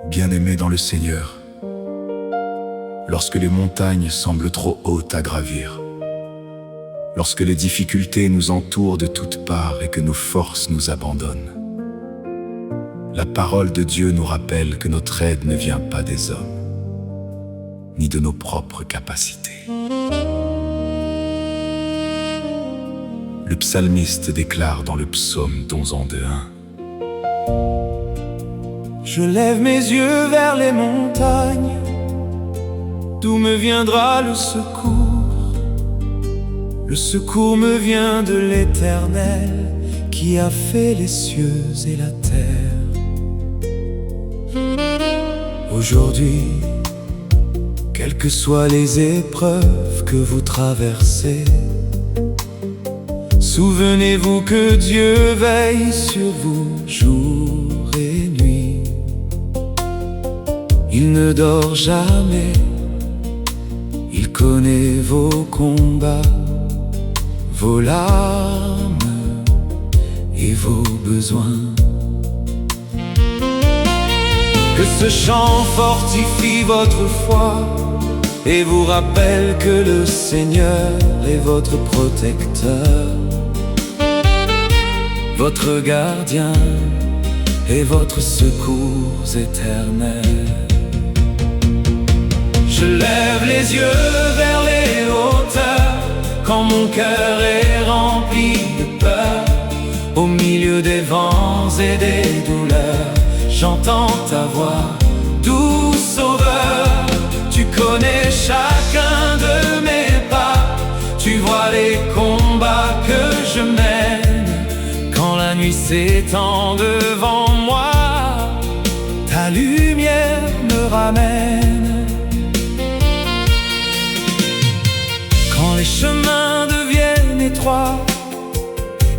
Bien-aimé dans le Seigneur, lorsque les montagnes semblent trop hautes à gravir, lorsque les difficultés nous entourent de toutes parts et que nos forces nous abandonnent, la parole de Dieu nous rappelle que notre aide ne vient pas des hommes, ni de nos propres capacités. Le psalmiste déclare dans le psaume 11:1: Je lève mes yeux vers les montagnes, d'où me viendra le secours? Le secours me vient de l'Éternel, qui a fait les cieux et la terre. Aujourd'hui, quelles que soient les épreuves que vous traversez, souvenez-vous que Dieu veille sur vous jour et nuit. Il ne dort jamais, il connaît vos combats, vos larmes et vos besoins. Que ce chant fortifie votre foi et vous rappelle que le Seigneur est votre protecteur, votre gardien et votre secours éternel. Je lève les yeux vers les hauteurs quand mon cœur est rempli de peur. Au milieu des vents et des douleurs, j'entends ta voix, doux sauveur. Tu connais chacun de mes pas, tu vois les combats que je mène. Quand la nuit s'étend devant moi, ta lumière me ramène. Quand les chemins deviennent étroits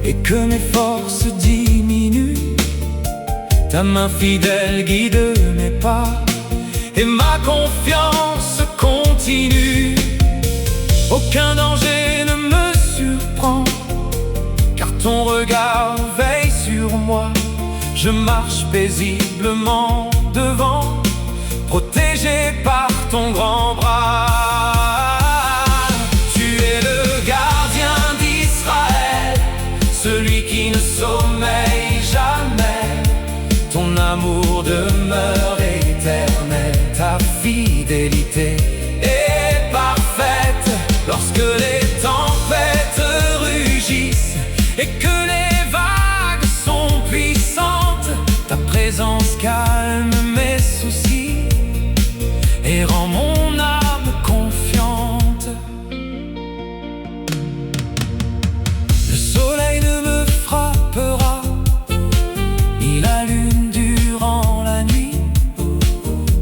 et que mes forces diminuent, ta main fidèle guide mes pas et ma confiance continue. Aucun danger ne me surprend, car ton regard veille sur moi. Je marche paisiblement devant, protégé par ton grand bras. Tu es le gardien d'Israël, celui qui ne sommeille jamais. Ton amour demeure éternel, ta fidélité est parfaite. Lorsque les tempêtes rugissent et que les vagues sont puissantes, ta présence calme mes soucis et rend mon âme confiante. Le soleil ne me frappera, ni la lune durant la nuit.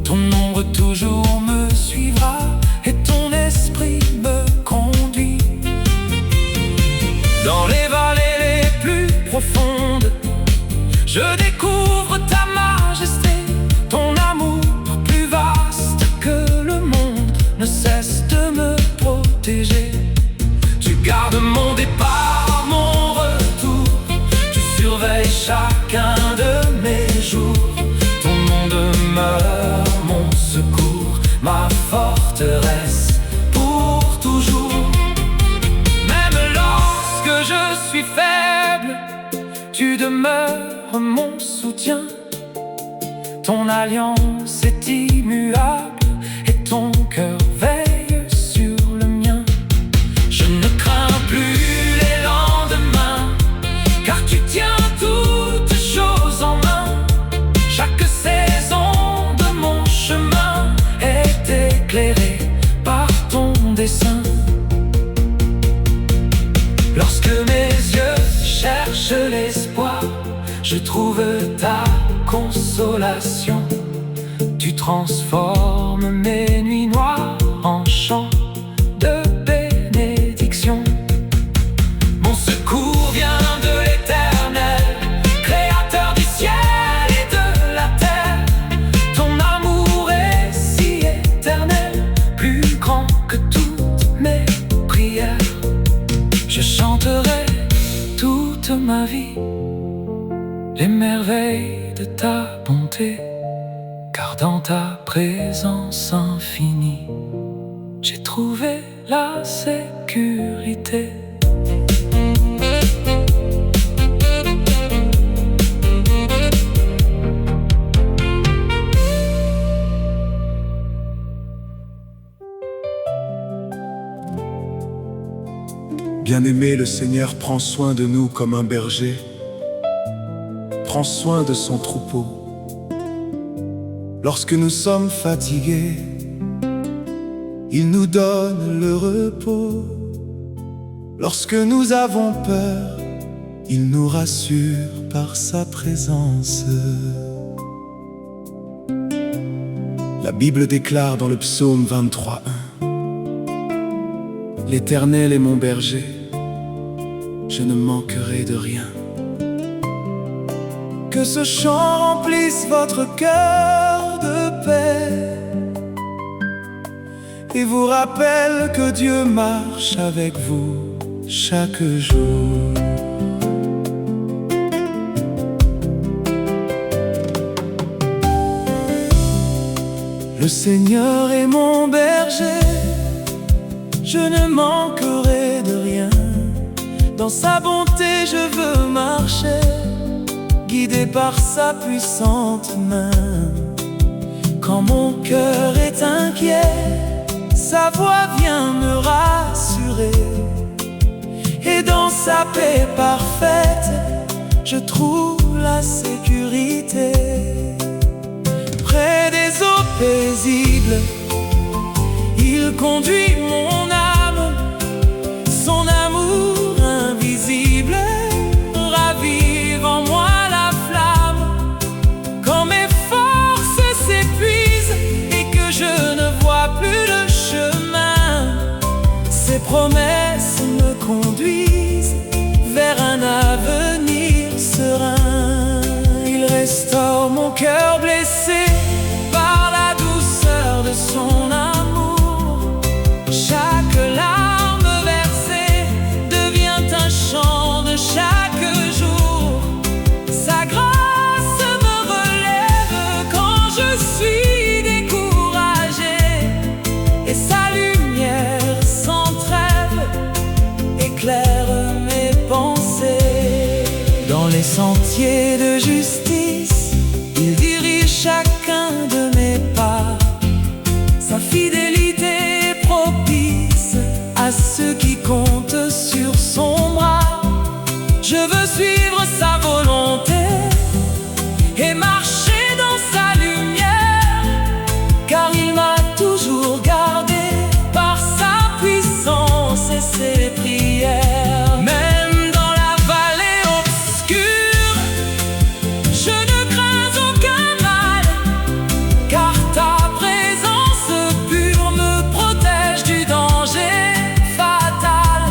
Ton ombre toujours me suivra et ton esprit me conduit. Dans les vallées les plus profondes, je découvre ta majesté. Ton amour plus vaste que le monde ne cesse de me protéger. Tu gardes mon départ, mon retour, tu surveilles chacun de mes jours. Ton nom demeure mon secours, ma forteresse pour toujours. Même lorsque je suis faible, tu demeures mon soutien. Ton alliance est immuable et ton cœur veille sur le mien. Je ne crains plus les lendemains, car tu tiens toutes choses en main. Chaque saison de mon chemin est éclairée par ton dessein. Lorsque mes yeux cherchent l'espoir, je trouve ta consolation. Tu transformes mes nuits noires en chants de bénédiction. Mon secours vient de l'Éternel, créateur du ciel et de la terre. Ton amour est si éternel, plus grand que toutes mes prières. Je chanterai toute ma vie les merveilles de ta bonté, car dans ta présence infinie, j'ai trouvé la sécurité. Bien-aimé, le Seigneur prend soin de nous comme un berger prend soin de son troupeau. Lorsque nous sommes fatigués, il nous donne le repos. Lorsque nous avons peur, il nous rassure par sa présence. La Bible déclare dans le psaume 23:1: L'Éternel est mon berger, je ne manquerai de rien. Que ce chant remplisse votre cœur de paix et vous rappelle que Dieu marche avec vous chaque jour. Le Seigneur est mon berger, je ne manquerai de rien. Dans sa bonté je veux marcher, guidé par sa puissante main. Quand mon cœur est inquiet, sa voix vient me rassurer. Et dans sa paix parfaite, je trouve la sécurité. Près des eaux paisibles, il conduit mon âme. Son amour invisible ravive en moi la flamme. Quand mes forces s'épuisent et que je ne vois plus le chemin, ses promesses me conduisent vers un avenir serein. Il restaure mon cœur blessé par la douceur de son amour. Chaque larme versée devient un chant de chaque jour. Sa grâce me relève quand je suis découragé, et sa lumière sans trêve éclaire mes pensées. Dans les sentiers de justice, il dirige chacun de mes pas. Sa fidélité est propice à ceux qui comptent sur son bras. Je veux suivre sa volonté et marcher dans sa lumière, car il m'a toujours gardé par sa puissance et ses prières. Même dans la vallée obscure, je ne crains aucun mal, car ta présence pure me protège du danger fatal.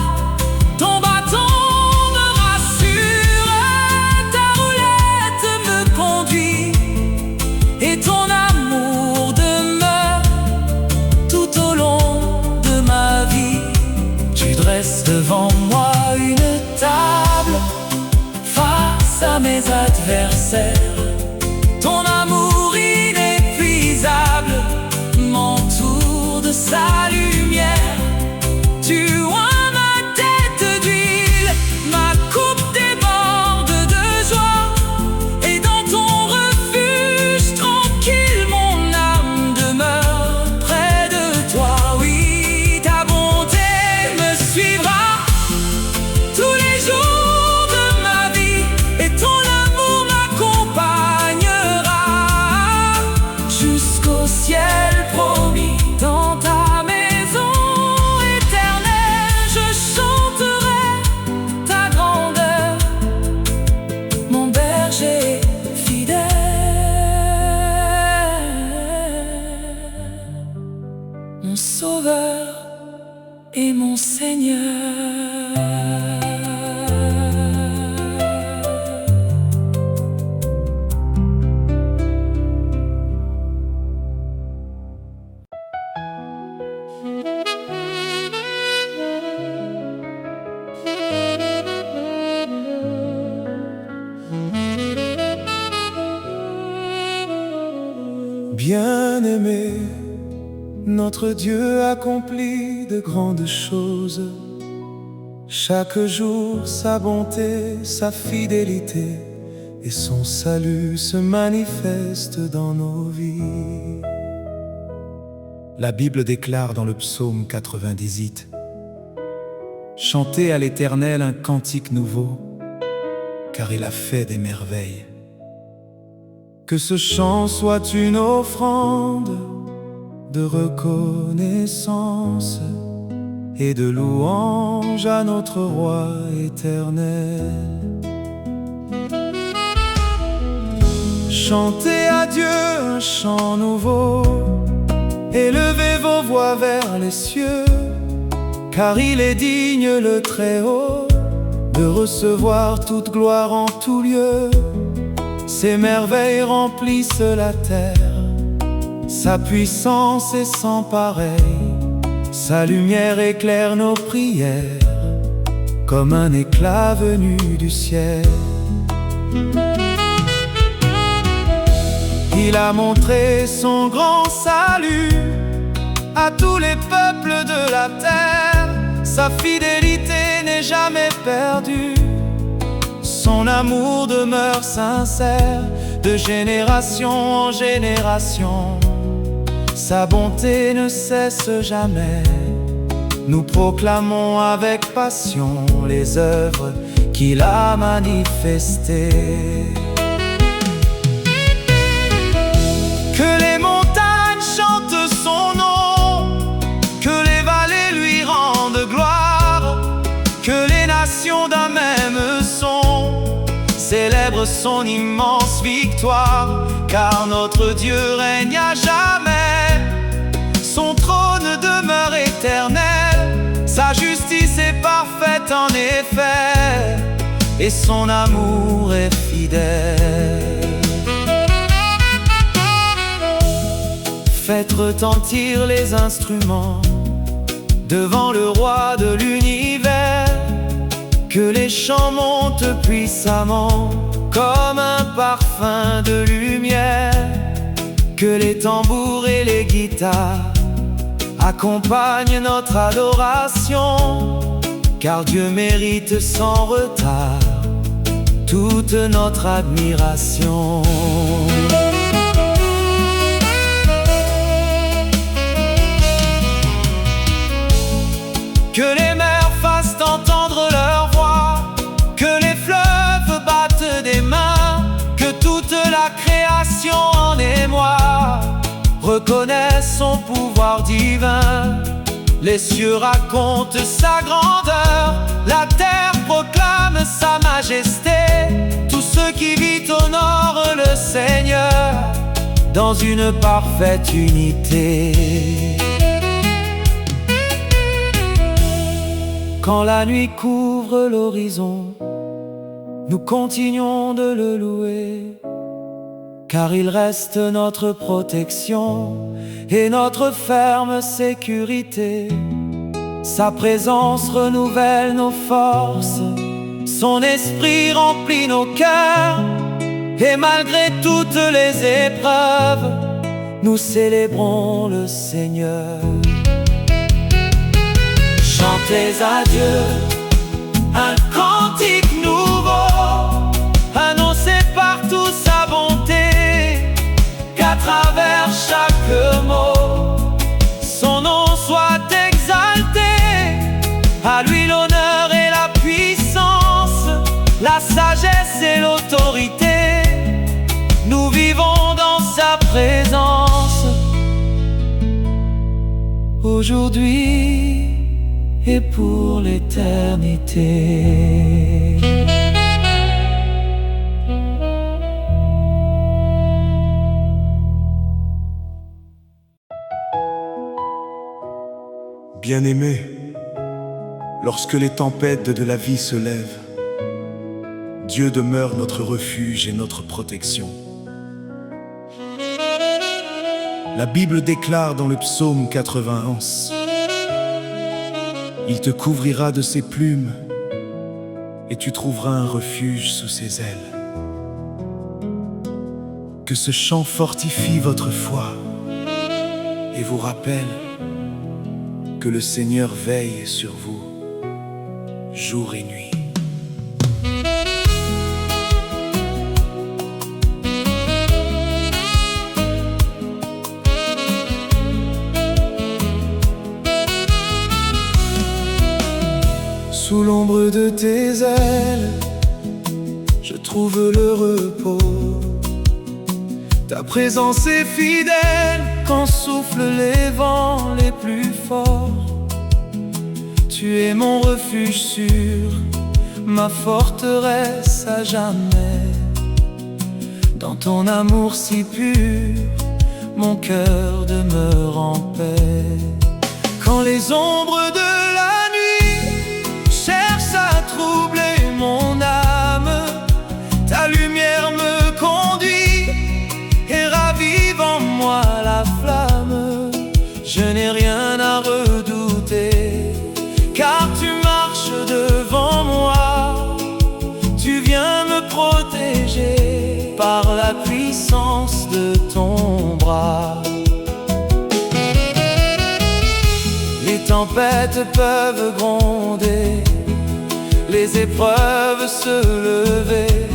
Ton bâton me rassure, ta roulette me conduit, et ton amour demeure tout au long de ma vie. Tu dresses devant moi une table face à mes adversaires. Ton amour inépuisable m'entoure de sa lumière. Tu oins ma tête d'huile, ma coupe déborde de joie. Et dans ton refuge tranquille, mon âme demeure près de toi. Oui, ta bonté me suivra tous les jours de ma vie, et ton amour m'accompagnera jusqu'au ciel promis. Dans ta maison éternelle, je chanterai ta grandeur, mon berger fidèle, mon sauveur et mon Seigneur. Bien-aimé, notre Dieu accomplit de grandes choses. Chaque jour, sa bonté, sa fidélité et son salut se manifestent dans nos vies. La Bible déclare dans le psaume 98: Chantez à l'Éternel un cantique nouveau, car il a fait des merveilles. Que ce chant soit une offrande de reconnaissance et de louange à notre Roi éternel. Chantez à Dieu un chant nouveau, élevez vos voix vers les cieux, car il est digne le Très-Haut de recevoir toute gloire en tout lieu. Ses merveilles remplissent la terre, sa puissance est sans pareil. Sa lumière éclaire nos prières, comme un éclat venu du ciel. Il a montré son grand salut à tous les peuples de la terre. Sa fidélité n'est jamais perdue, son amour demeure sincère, de génération en génération. Sa bonté ne cesse jamais. Nous proclamons avec passion les œuvres qu'il a manifestées. Que les montagnes chantent son nom, que les vallées lui rendent gloire, que les nations d'un même son célèbrent son immense victoire. Car notre Dieu règne à jamais, son trône demeure éternel. Sa justice est parfaite en effet, et son amour est fidèle. Faites retentir les instruments devant le roi de l'univers. Que les chants montent puissamment comme un parfum de lumière. Que les tambours et les guitares accompagnent notre adoration, car Dieu mérite sans retard toute notre admiration. Que les mers fassent entendre leur voix, que les fleuves battent des mains, que toute la création en émoi reconnaisse son pouvoir divin. Les cieux racontent sa grandeur, la terre proclame sa majesté. Tout ce qui vit honore le Seigneur dans une parfaite unité. Quand la nuit couvre l'horizon, nous continuons de le louer, car il reste notre protection et notre ferme sécurité. Sa présence renouvelle nos forces, son esprit remplit nos cœurs, et malgré toutes les épreuves, nous célébrons le Seigneur. Chantez à Dieu un cantique nouveau, annoncez partout sa bonté, qu'à travers chaque mot, son nom soit exalté. À lui l'honneur et la puissance, la sagesse et l'autorité. Nous vivons dans sa présence, aujourd'hui et pour l'éternité. Bien-aimé, lorsque les tempêtes de la vie se lèvent, Dieu demeure notre refuge et notre protection. La Bible déclare dans le psaume 91: Il te couvrira de ses plumes et tu trouveras un refuge sous ses ailes. Que ce chant fortifie votre foi et vous rappelle que le Seigneur veille sur vous jour et nuit. Sous l'ombre de tes ailes, je trouve le repos. Ta présence est fidèle quand soufflent les vents les plus forts. Tu es mon refuge sûr, ma forteresse à jamais. Dans ton amour si pur, mon cœur demeure en paix. Quand les ombres de la nuit cherchent à troubler mon âme, ta lumière me conduit et ravive en moi la flamme. Je n'ai rien à redouter, car tu marches devant moi. Tu viens me protéger par la puissance de ton bras. Les tempêtes peuvent gronder, les épreuves se lever.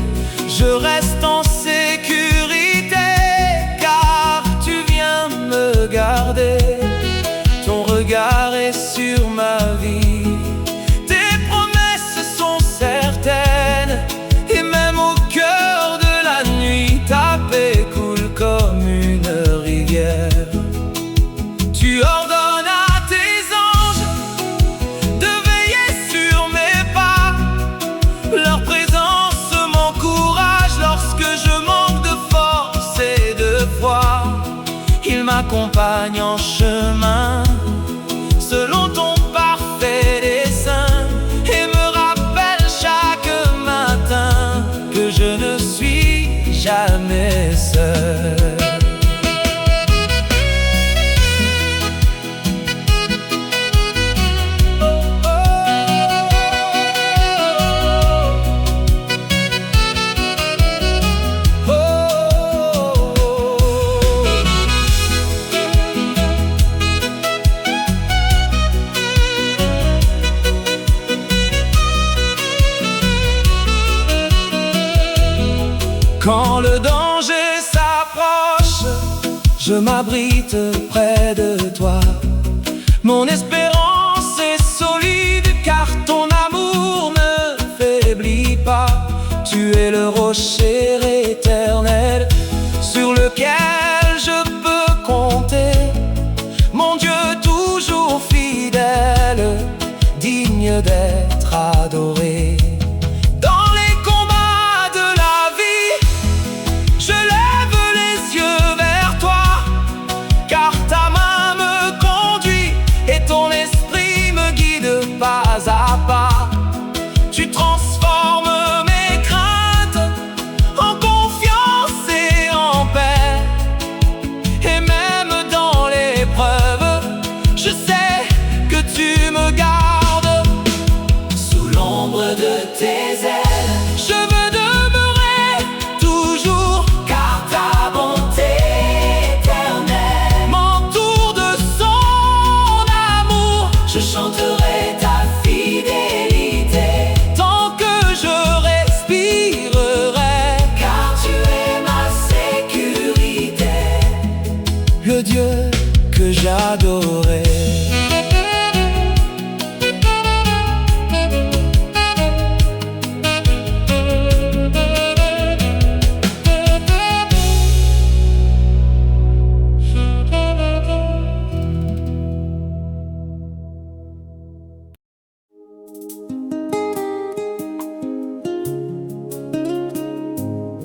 Je reste en sécurité, car tu viens me garder. Ton regard est sur ma vie, tes promesses sont certaines. Et même au cœur de la nuit, ta paix coule comme une rivière. Tu ordonnes à tes anges de veiller sur mes pas. Leur présence m'encourage lorsque je manque de force et de foi. Ils m'accompagnent en chemin selon ton parfait dessein, et me rappellent chaque matin que je ne suis jamais seul. Quand le danger s'approche, je m'abrite près de toi. Mon espérance est solide, car ton amour ne faiblit pas. Tu es le rocher éternel sur lequel je peux compter. Mon Dieu toujours fidèle, digne d'être adoré. Pas à pas, tu transformes mes craintes en confiance et en paix. Et même dans l'épreuve, je sais que tu me gardes. Sous l'ombre de tes ailes, je veux demeurer toujours, car ta bonté éternelle m'entoure de son amour. Je chanterai le Dieu que j'adorais.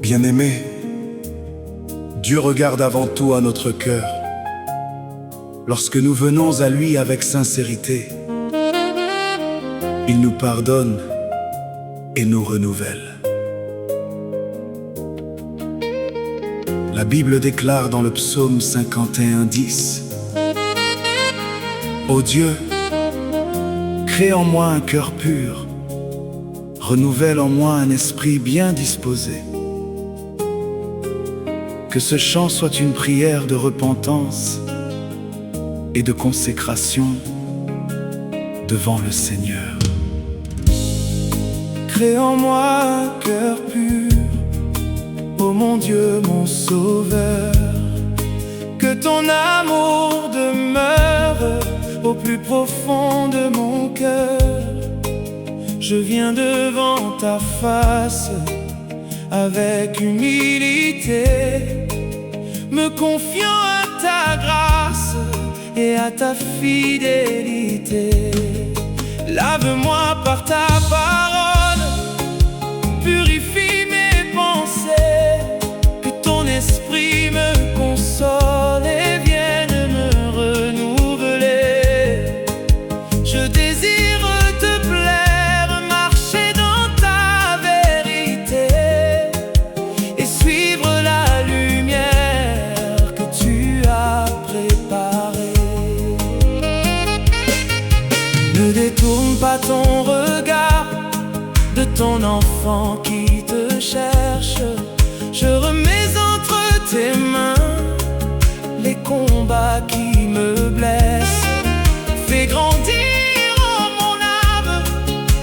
Bien-aimé, Dieu regarde avant tout à notre cœur. Lorsque nous venons à lui avec sincérité, il nous pardonne et nous renouvelle. La Bible déclare dans le psaume 51:10: Ô Dieu, crée en moi un cœur pur, renouvelle en moi un esprit bien disposé. Que ce chant soit une prière de repentance et de consécration devant le Seigneur. Crée en moi un cœur pur, ô mon Dieu, mon Sauveur. Que ton amour demeure au plus profond de mon cœur. Je viens devant ta face avec humilité, me confiant à ta grâce et à ta fidélité. Lave-moi par ta parole, purifie mes pensées, que ton esprit me console et vienne me renouveler. Je désire te plaire, marcher dans ta vérité et suivre la lumière que tu as préparée. Ne détourne pas ton regard de ton enfant qui te cherche. Je remets entre tes mains les combats qui me blessent. Fais grandir en mon âme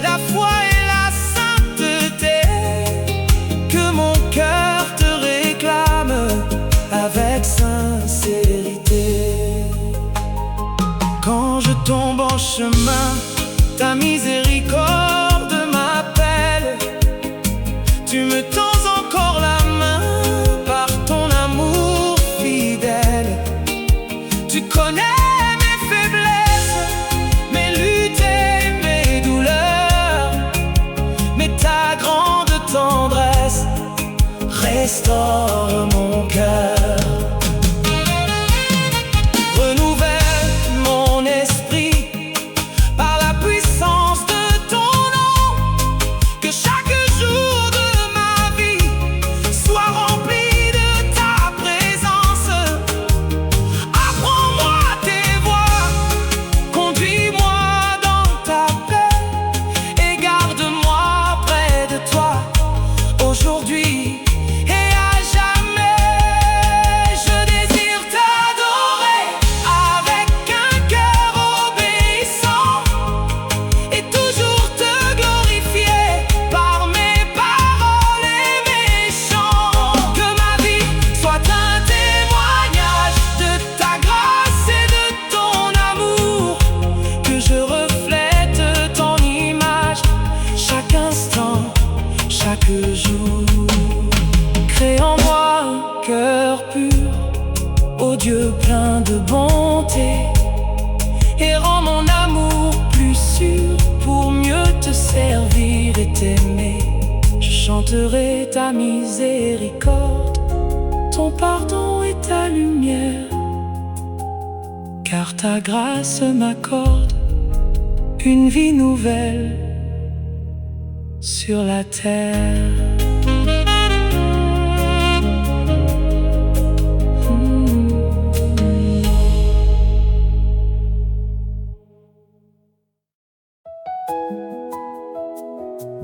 la foi et la sainteté, que mon cœur te réclame avec sincérité. Quand je tombe en chemin, ta miséricorde m'appelle. Tu me tends encore la main par ton amour fidèle. Tu connais mes faiblesses, mes luttes et mes douleurs, mais ta grande tendresse restaure mon cœur. Renouvelle mon esprit par la puissance de ton nom, que chaque jour de ma vie soit rempli de ta présence. Apprends-moi tes voies, conduis-moi dans ta paix et garde-moi près de toi aujourd'hui et à jamais. Je désire t'adorer avec un cœur obéissant et toujours te glorifier par mes paroles et mes chants. Que ma vie soit un témoignage de ta grâce et de ton amour, que je reflète ton image chaque instant, chaque jour. Crée en moi un cœur pur, ô Dieu plein de bonté, et rends mon amour plus sûr pour mieux te servir et t'aimer. Je chanterai ta miséricorde, ton pardon et ta lumière, car ta grâce m'accorde une vie nouvelle sur la terre.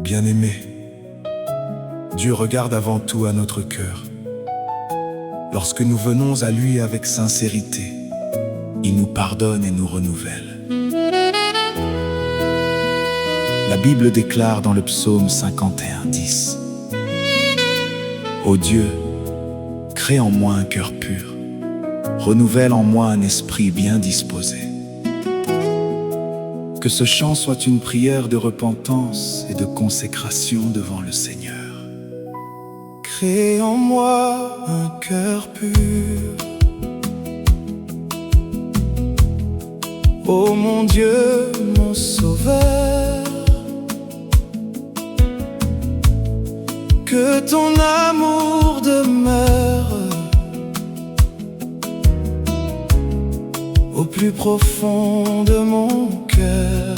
Bien-aimé, Dieu regarde avant tout à notre cœur. Lorsque nous venons à lui avec sincérité, il nous pardonne et nous renouvelle. La Bible déclare dans le psaume 51:10: Ô Dieu, crée en moi un cœur pur, renouvelle en moi un esprit bien disposé. Que ce chant soit une prière de repentance et de consécration devant le Seigneur. Crée en moi un cœur pur, ô mon Dieu, mon Sauveur. Que ton amour demeure au plus profond de mon cœur.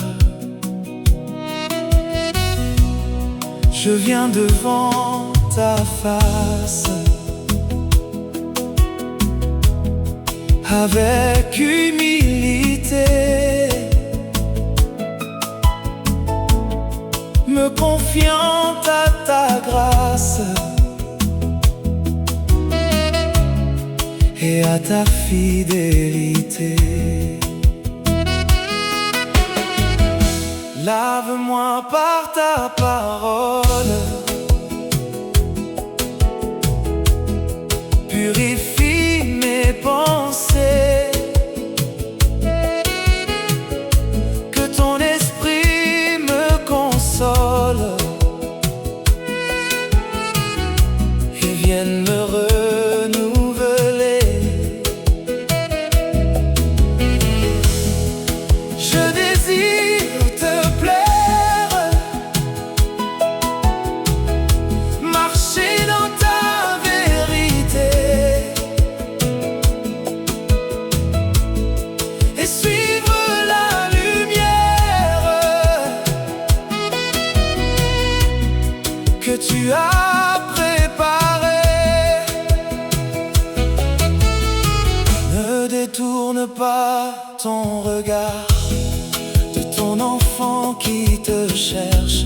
Je viens devant ta face avec humilité, me confiant à ta grâce et à ta fidélité. Lave-moi par ta parole, purifie mes pensées, que ton esprit me console et vienne me renouveler. Je désire te plaire, marcher dans ta vérité et suivre la lumière que tu as préparée. Ne détourne pas ton regard de ton enfant qui te cherche.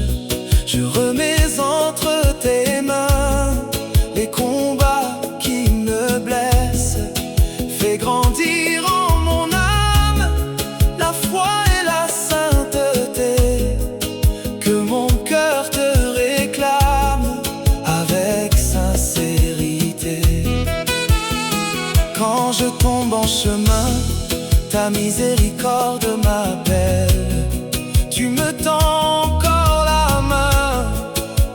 Je remets entre tes mains les combats qui me blessent. Fais grandir en mon âme la foi et la sainteté, que mon cœur te réclame avec sincérité. Quand je tombe en chemin, ta miséricorde m'appelle. Tu me tends encore la main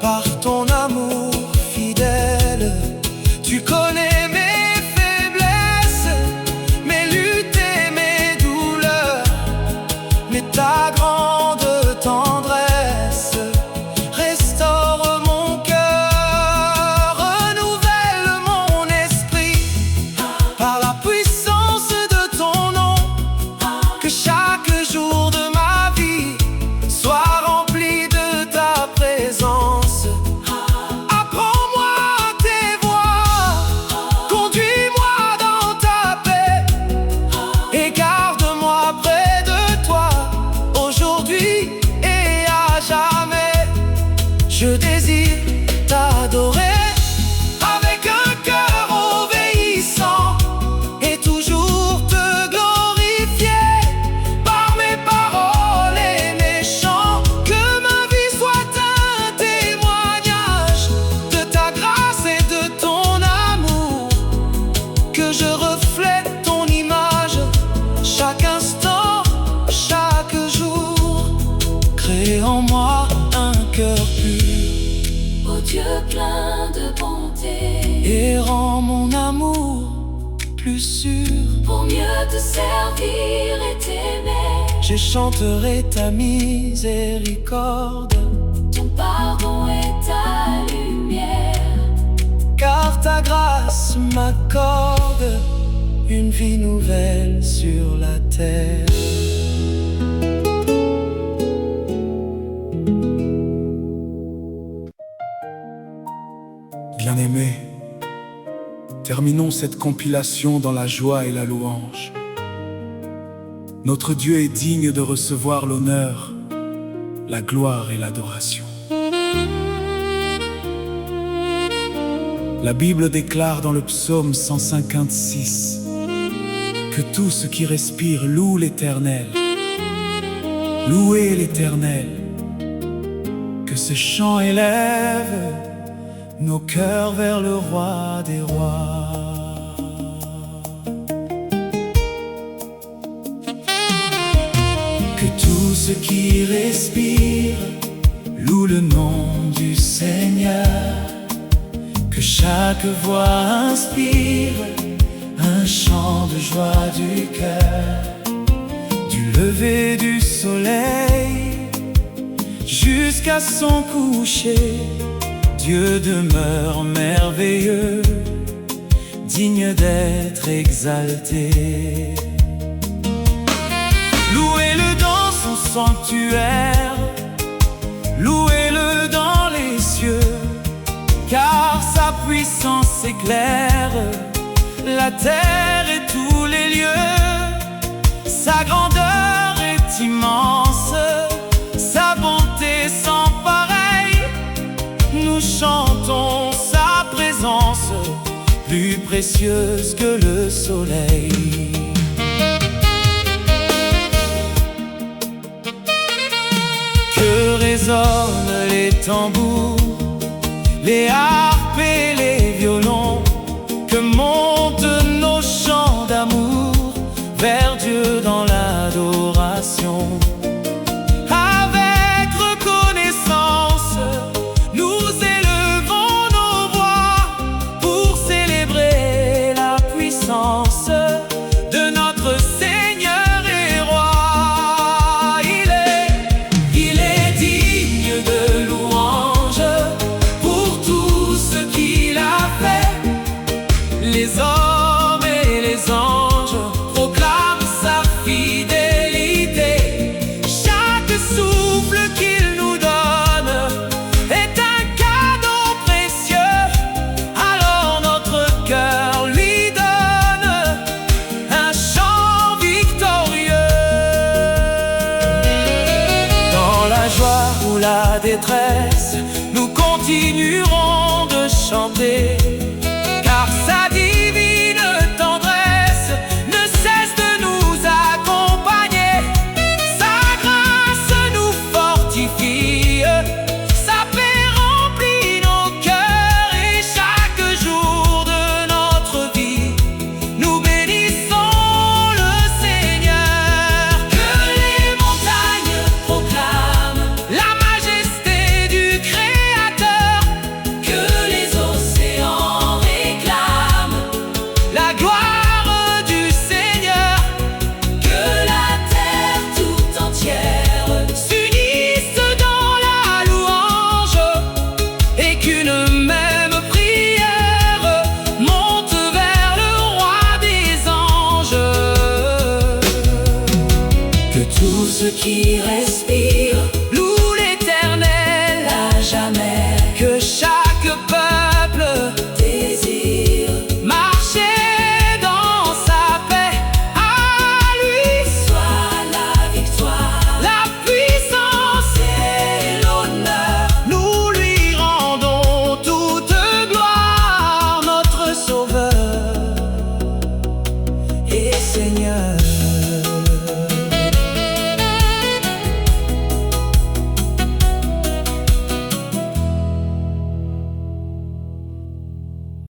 par ton amour fidèle. Tu connais mes faiblesses, mes luttes et mes douleurs, mais ta grande tendresse restaure mon cœur, renouvelle mon esprit par la puissance de ton nom. Que chaque jour de ma vie soit rempli de ta présence. Apprends-moi tes voies, conduis-moi dans ta paix et garde-moi près de toi, aujourd'hui et à jamais. Je désire t'adorer avec un cœur obéissant et toujours te glorifier par mes paroles et mes chants. Que ma vie soit un témoignage de ta grâce et de ton amour, que je reflète ton image chaque instant, chaque jour. Crée en moi un cœur pur, Ô Dieu plein de bonté, et rends mon amour plus sûr. pour mieux te servir et t'aimer, Je chanterai ta miséricorde, ton pardon et ta lumière. car ta grâce m'accorde une vie nouvelle sur la terre. Bien-aimés, terminons cette compilation dans la joie et la louange. Notre Dieu est digne de recevoir l'honneur, la gloire et l'adoration. La Bible déclare dans le psaume 156 que tout ce qui respire loue l'Éternel. Louez l'Éternel, que ce chant élève nos cœurs vers le roi des rois. Que tout ce qui respire loue le nom du Seigneur. Que chaque voix inspire un chant de joie du cœur. Du lever du soleil jusqu'à son coucher, Dieu demeure merveilleux, digne d'être exalté. Louez-le dans son sanctuaire, louez-le dans les cieux, car sa puissance éclaire la terre et tous les lieux. Sa grandeur est immense, sa bonté sans pareil. Nous chantons sa présence plus précieuse que le soleil. Que résonnent les tambours, les harpes et les violons, que montent nos chants d'amour vers Dieu dans l'adoration. Avec reconnaissance, nous élevons nos voix pour célébrer la puissance de notre Seigneur et Roi. Il est digne de louange pour tout ce qu'il a fait. Les hommes et les anges proclament sa fidélité. Chaque souffle qu'il nous donne est un cadeau précieux. Alors notre cœur lui donne un chant victorieux. Dans la joie ou la détresse, nous continuerons de chanter, car sa divine tendresse ne cesse de nous accompagner. Sa grâce nous fortifie, sa paix remplit nos cœurs, et chaque jour de notre vie, nous bénissons le Seigneur. Que les montagnes proclament la majesté du Créateur, que les océans réclament la gloire du Seigneur, Que la terre tout entière s'unissent dans la louange, et qu'une même prière monte vers le roi des anges. que tout ce qui respire Loue l'Éternel à jamais que chaque peuple désire marcher dans sa paix. À lui soit la victoire, la puissance, et l'honneur. nous lui rendons toute gloire, notre Sauveur Et Seigneur.